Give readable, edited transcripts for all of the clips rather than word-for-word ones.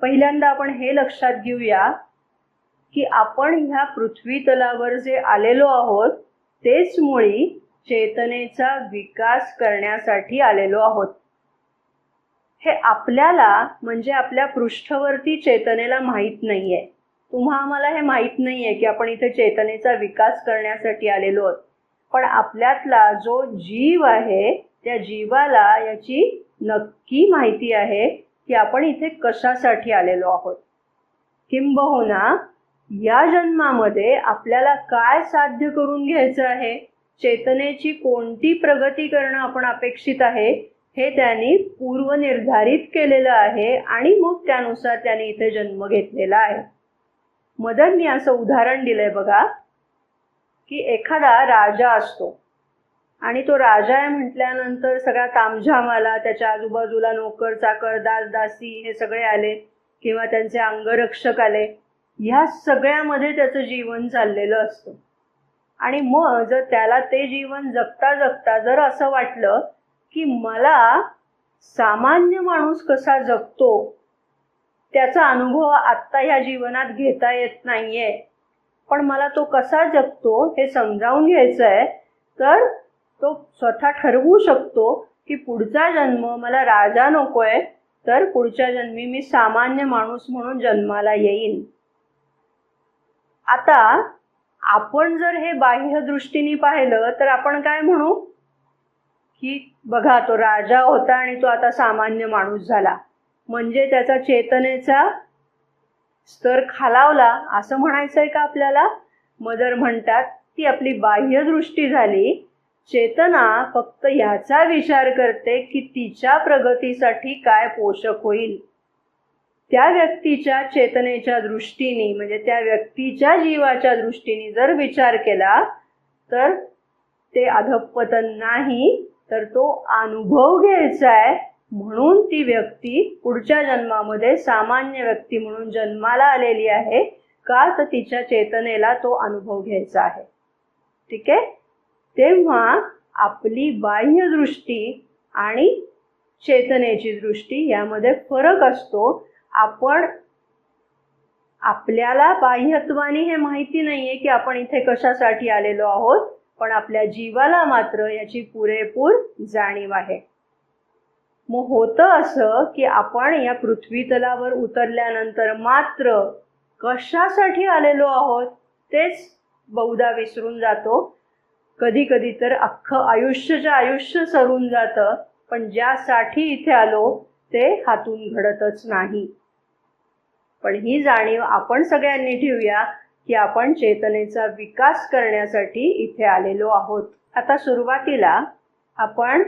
पहिल्यांदा आपण हे लक्षात घेऊया की आपण ह्या पृथ्वी तलावर जे आलेलो आहोत तेच मुळी चेतनेचा विकास करण्यासाठी आलेलो आहोत. हे आपल्याला म्हणजे आपल्या पृष्ठवर्ती चेतनेला माहीत नाहीये. तुम्हा आम्हाला हे माहीत नाहीये की आपण इथे चेतनेचा विकास करण्यासाठी आलेलो आहोत. पण आपल्यातला जो जीव आहे त्या जीवाला याची नक्की माहिती आहे की आपण इथे कशासाठी आलेलो आहोत. किंबहुना या जन्मामध्ये आपल्याला काय साध्य करून घ्यायचं आहे, चेतनेची कोणती प्रगती करणं आपण अपेक्षित आहे हे त्यांनी पूर्वनिर्धारित केलेलं आहे आणि मग त्यानुसार त्यांनी इथे जन्म घेतलेला आहे. मदननी असं उदाहरण दिलंय बघा की एखादा राजा असतो आणि तो राजा आहे म्हटल्यानंतर सगळा तामझाम आला, त्याच्या आजूबाजूला नोकर चाकर दास दासी हे सगळे आले किंवा त्यांचे अंगरक्षक आले. ह्या सगळ्यामध्ये त्याचं जीवन चाललेलं असतं आणि मग जर त्याला ते जीवन जगता जगता जर असं वाटलं की मला सामान्य माणूस कसा जगतो त्याचा अनुभव आत्ता ह्या जीवनात घेता येत नाहीये, पण मला तो कसा जगतो हे समजावून घ्यायचं आहे, तर तो स्वतः ठरवू शकतो की पुढचा जन्म मला राजा नकोय, तर पुढच्या जन्मी मी सामान्य माणूस म्हणून जन्माला येईन. आता आपण जर हे बाह्य दृष्टीने पाहिलं तर आपण काय म्हणू की बघा तो राजा होता आणि तो आता सामान्य माणूस झाला, म्हणजे त्याचा चेतनेचा स्तर खालावला असं म्हणायचंय का आपल्याला? मदर म्हणतात ती आपली बाह्य दृष्टी झाली. चेतना फक्त ह्याचा विचार करते की तिच्या प्रगतीसाठी काय पोषक होईल. त्या व्यक्तीच्या चेतनेच्या दृष्टीने म्हणजे त्या व्यक्तीच्या जीवाच्या दृष्टीने जर विचार केला तर ते अधःपतन नाही, तर तो अनुभव घ्यायचा आहे. म्हणून ती व्यक्ती पुढच्या जन्मामध्ये सामान्य व्यक्ती म्हणून जन्माला आलेली आहे, का तर तिच्या चेतनेला तो अनुभव घ्यायचा आहे. ठीक आहे. तेव्हा आपली बाह्य दृष्टी आणि चेतनेची दृष्टी यामध्ये फरक असतो. आपण आपल्याला बाह्यत्वाने हे माहिती नाहीये की आपण इथे कशासाठी आलेलो आहोत, पण आपल्या जीवाला मात्र याची पुरेपूर जाणीव आहे. मग होतं असं की आपण या पृथ्वी तलावर उतरल्यानंतर मात्र कशासाठी आलेलो आहोत तेच बहुधा विसरून जातो. कधी कधी तर अख्खं आयुष्यच्या आयुष्य सरून जातं, पण ज्यासाठी इथे आलो ते हातून घडतच नाही. पण ही जाणीव आपण सगळ्यांनी ठेवूया की आपण चेतनेचा विकास करण्यासाठी इथे आलेलो आहोत. आता सुरुवातीला आपण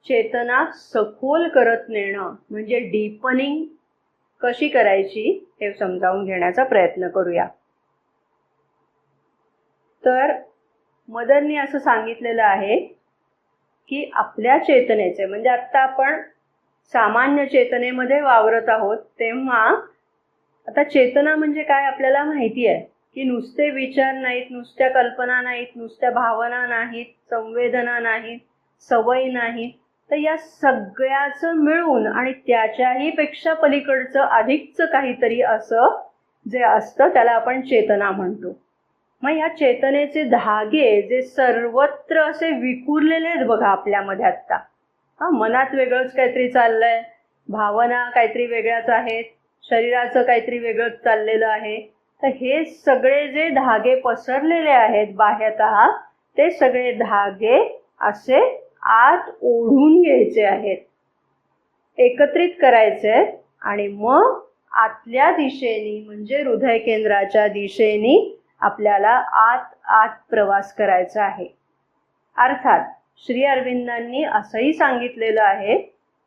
चेतना सखोल करत नेणं म्हणजे डीपनिंग कशी करायची हे समजावून घेण्याचा प्रयत्न करूया. तर मदरनी असं सांगितलेलं आहे की आपल्या चेतनेचे म्हणजे आत्ता आपण सामान्य चेतनेमध्ये वावरत आहोत, तेव्हा आता चेतना म्हणजे काय आपल्याला माहिती आहे की नुसते विचार नाहीत, नुसत्या कल्पना नाहीत, नुसत्या भावना नाहीत, संवेदना नाहीत, सवय नाहीत, तर या सगळ्याचं मिळून आणि त्याच्याही पेक्षा पलीकडचं अधिकचं काहीतरी असं जे असतं त्याला आपण चेतना म्हणतो. मग या चेतनेचे धागे जे सर्वत्र असे विखुरलेले आहेत बघा आपल्यामध्ये आत्ता. मनात वेगळंच काहीतरी चाललंय, भावना काहीतरी वेगळ्याच आहेत, शरीराचं काहीतरी वेगळंच चाललेलं आहे. तर हे सगळे जे धागे पसरलेले आहेत बाह्यतः ते सगळे धागे असे आत ओढून घ्यायचे आहेत, एकत्रित करायचे आणि मग आतल्या दिशेने म्हणजे हृदय केंद्राच्या दिशेने आपल्याला आत आत प्रवास करायचा आहे. अर्थात श्री अरविंदांनी असंही सांगितलेलं आहे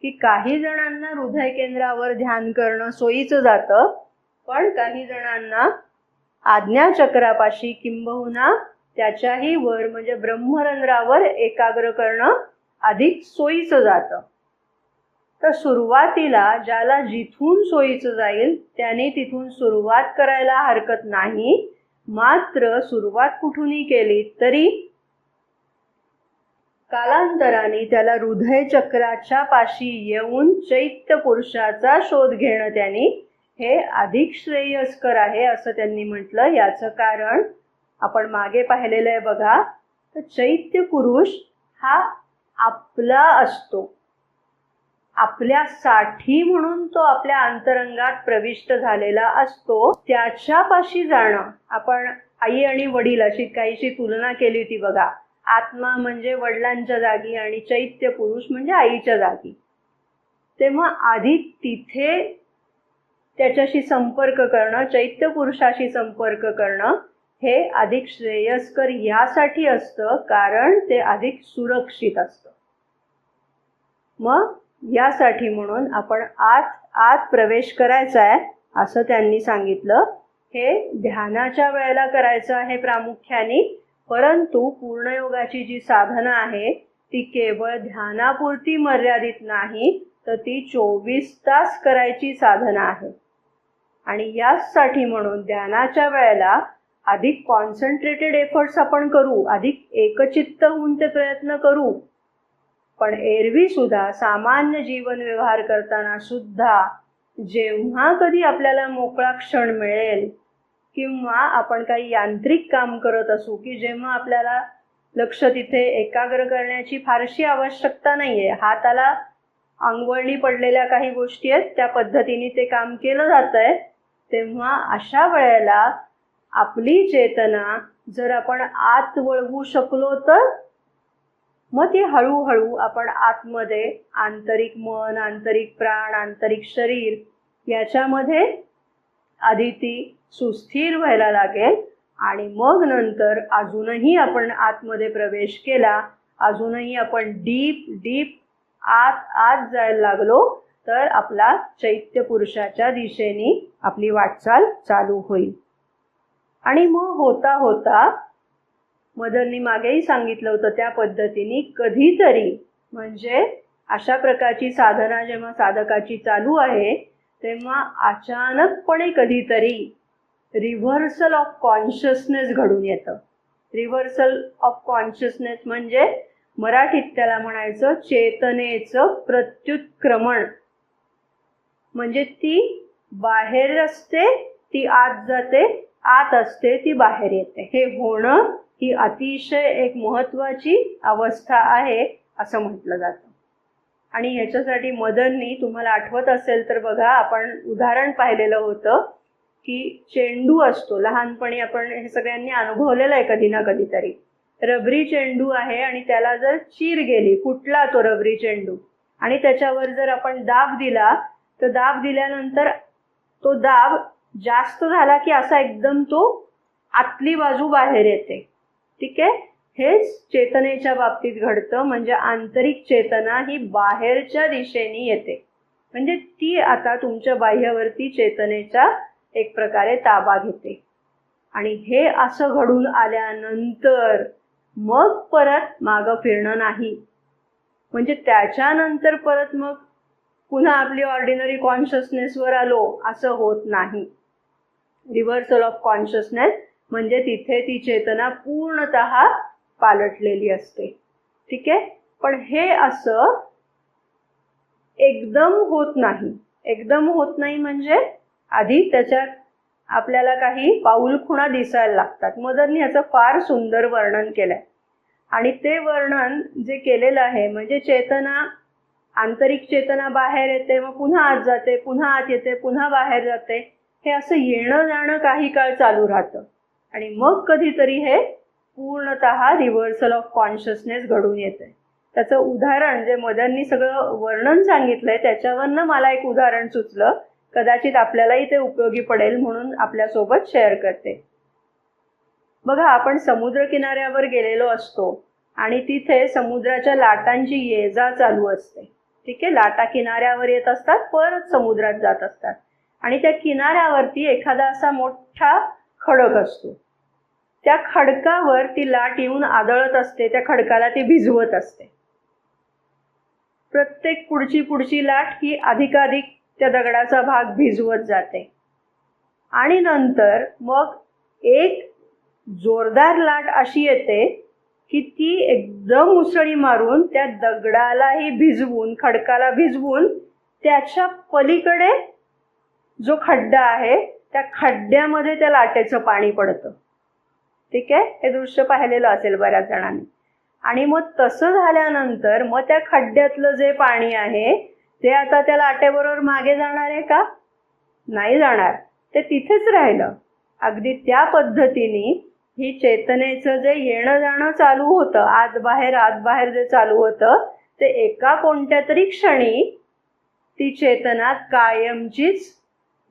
की काही जणांना हृदय केंद्रावर ध्यान करणं सोयीचं जातं, पण काही जणांना आज्ञाचक्रापाशी किंबहुना त्याच्याही वर म्हणजे ब्रह्मरंध्रावर एकाग्र करणं अधिक सोयीचं जातं. तर सुरुवातीला ज्याला जिथून सोयीचं जाईल त्याने तिथून सुरुवात करायला हरकत नाही. मात्र सुरुवात कुठूनही केली तरी कालांतराने त्याला हृदय चक्राच्या पाशी येऊन चैत्य पुरुषाचा शोध घेणं त्यांनी हे अधिक श्रेयस्कर आहे असं त्यांनी म्हटलं. याचं कारण आपण मागे पाहिलेलं आहे बघा. तर चैत्य पुरुष हा आपला असतो, आपल्यासाठी म्हणून तो आपल्या अंतरंगात प्रविष्ट झालेला असतो. त्याच्यापाशी जाणं, आपण आई आणि वडील अशी काहीशी तुलना केली होती बघा. आत्मा म्हणजे वडिलांच्या जागी आणि चैत्य पुरुष म्हणजे आईच्या जागी. तेव्हा आधी तिथे त्याच्याशी संपर्क करणं, चैत्य पुरुषाशी संपर्क करणं हे अधिक श्रेयस्कर यासाठी असतं कारण ते अधिक सुरक्षित असतं. मग यासाठी म्हणून आपण आत प्रवेश करायचा आहे असं त्यांनी सांगितलं. हे ध्यानाच्या वेळेला करायचं आहे प्रामुख्याने, परंतु पूर्णयोगाची जी साधना आहे ती केवळ ध्यानापुरती मर्यादित नाही, तर ती 24 तास करायची साधना आहे. आणि यासाठी म्हणून ध्यानाच्या वेळेला अधिक कॉन्सन्ट्रेटेड एफर्ट्स आपण करू, अधिक एकचित्त होऊन ते प्रयत्न करू. पण एरवी सुद्धा सामान्य जीवन व्यवहार करताना सुद्धा जेव्हा कधी आपल्याला मोकळा क्षण मिळेल किंवा आपण काही यांत्रिक काम करत असू की जेव्हा आपल्याला लक्ष तिथे एकाग्र करण्याची फारशी आवश्यकता नाहीये, हाताला अंगवळणी पडलेल्या काही गोष्टी आहेत त्या पद्धतीने ते काम केलं जातंय, तेव्हा अशा वेळेला आपली चेतना जर आपण आत वळवू शकलो तर मग ती हळूहळू आपण आतमध्ये आंतरिक मन, आंतरिक प्राण, आंतरिक शरीर याच्यामध्ये आधी ती सुस्थिर व्हायला लागेल आणि मग नंतर अजूनही आपण आतमध्ये प्रवेश केला, अजूनही आपण डीप आत जायला लागलो तर आपला चैत्य पुरुषाच्या दिशेने आपली वाटचाल चालू होईल. आणि मग होता होता मदरनी मागेही सांगितलं होतं त्या पद्धतीने कधीतरी, म्हणजे अशा प्रकारची साधना जेव्हा साधकाची चालू आहे तेव्हा अचानकपणे कधीतरी रिव्हर्सल ऑफ कॉन्शियसनेस घडून येतं. रिव्हर्सल ऑफ कॉन्शियसनेस म्हणजे मराठीत त्याला म्हणायचं चेतनेचं प्रत्युत्क्रमण. म्हणजे ती बाहेर असते ती आत जाते, आत असते ती बाहेर येते. हे होणं ही अतिशय एक महत्त्वाची अवस्था आहे असं म्हटलं जातं. आणि ह्याच्यासाठी मदरनी, तुम्हाला आठवत असेल तर बघा, आपण उदाहरण पाहिलेलं होतं की चेंडू असतो, लहानपणी आपण हे सगळ्यांनी अनुभवलेलं आहे कधी ना कधीतरी. रबरी चेंडू आहे आणि त्याला जर चीर गेली, फुटला तो रबरी चेंडू आणि त्याच्यावर जर आपण दाब दिला तर दाब दिल्यानंतर तो दाब जास्त झाला की असा एकदम तो आतली बाजू बाहेर येते. ठीक आहे, हेच चेतनेच्या बाबतीत घडतं. म्हणजे आंतरिक चेतना ही बाहेरच्या दिशेने येते, म्हणजे ती आता तुमच्या बाह्यवर्ती चेतनेचा एक प्रकारे ताबा घेते. आणि हे असं घडून आल्यानंतर मग परत मागं फिरणं नाही. म्हणजे त्याच्यानंतर परत मग पुन्हा आपली ऑर्डिनरी कॉन्शियसनेसवर आलो असं होत नाही. रिव्हर्सल ऑफ कॉन्शियसनेस म्हणजे तिथे ती चेतना पूर्णतः पालटलेली असते. ठीक आहे, पण हे असं एकदम होत नाही. एकदम होत नाही म्हणजे आधी त्याच्यात आपल्याला काही पाऊलखुणा दिसायला लागतात. मदरनी ह्याचं फार सुंदर वर्णन केलंय. आणि ते वर्णन जे केलेलं आहे म्हणजे चेतना, आंतरिक चेतना बाहेर येते, मग पुन्हा आत जाते, पुन्हा आत येते, पुन्हा बाहेर जाते, हे असं येणं जाणं काही काळ चालू राहतं. आणि मग कधीतरी हे पूर्णतः रिव्हर्सल ऑफ कॉन्शियसनेस घडून येते. त्याचं उदाहरण जे मदरनी सगळं वर्णन सांगितलंय त्याच्यावरनं मला एक उदाहरण सुचलं, कदाचित आपल्यालाही ते उपयोगी पडेल म्हणून आपल्यासोबत शेअर करते. बघा, आपण समुद्र किनाऱ्यावर गेलेलो असतो आणि तिथे समुद्राच्या लाटांची ये जा चालू असते. ठीक आहे, लाटा किनाऱ्यावर येत असतात, परत समुद्रात जात असतात. आणि त्या किनाऱ्यावरती एखादा असा मोठा खडक असतो. त्या खडकावर ती लाट येऊन आदळत असते, त्या खडकाला ती भिजवत असते. प्रत्येक पुढची लाट ही अधिकाधिक त्या दगडाचा भाग भिजवत जाते. आणि नंतर मग एक जोरदार लाट अशी येते की ती एकदम उसळी मारून त्या दगडालाही भिजवून, खडकाला भिजवून त्याच्या पलीकडे जो खड्डा आहे त्या खड्ड्यामध्ये त्या लाटेचं पाणी पडतं. ठीक आहे, हे दृश्य पाहिलेलं असेल बऱ्याच जणांनी. आणि मग तसं झाल्यानंतर मग त्या खड्ड्यातलं जे पाणी आहे ते आता त्या लाटेबरोबर मागे जाणार आहे का? नाही जाणार, ते तिथेच राहिलं. अगदी त्या पद्धतीने ही चेतनेचं जे येणं जाणं चालू होतं, आत बाहेर जे चालू होतं, ते एका कोणत्या तरी क्षणी ती चेतना कायमचीच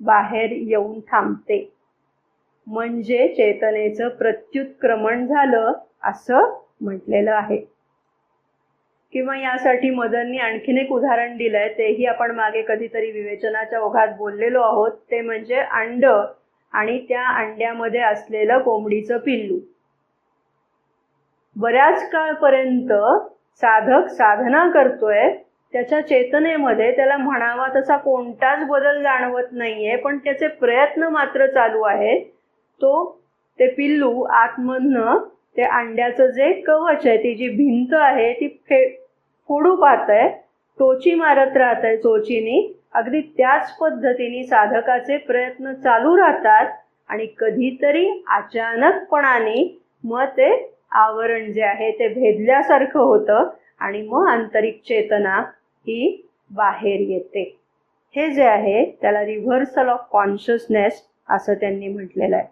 बाहेर येऊन थांबते. म्हणजे चेतनेचं प्रत्युत्क्रमण झालं असं म्हटलेलं आहे. किंवा यासाठी मदननी आणखीन एक उदाहरण दिलंय, तेही आपण मागे कधीतरी विवेचनाच्या ओघात बोललेलो आहोत. ते म्हणजे अंड आणि त्या अंड्यामध्ये असलेलं कोंबडीचं पिल्लू. बऱ्याच काळपर्यंत साधक साधना करतोय, त्याच्या चेतनेमध्ये त्याला म्हणावा तसा कोणताच बदल जाणवत नाहीये, पण त्याचे प्रयत्न मात्र चालू आहेत. ते पिल्लू आतमधनं ते अंड्याचं जे कवच आहे, ती जी भिंत आहे ती फोडू पाहतंय, टोची मारत राहतंय चोचीनी. अगदी त्याच पद्धतीने साधकाचे प्रयत्न चालू राहतात आणि कधीतरी अचानकपणाने मग ते आवरण जे आहे ते भेदल्यासारखं होतं आणि मग आंतरिक चेतना ही बाहेर येते. हे जे आहे त्याला रिव्हर्सल ऑफ कॉन्शियसनेस असं त्यांनी म्हटलेलं आहे.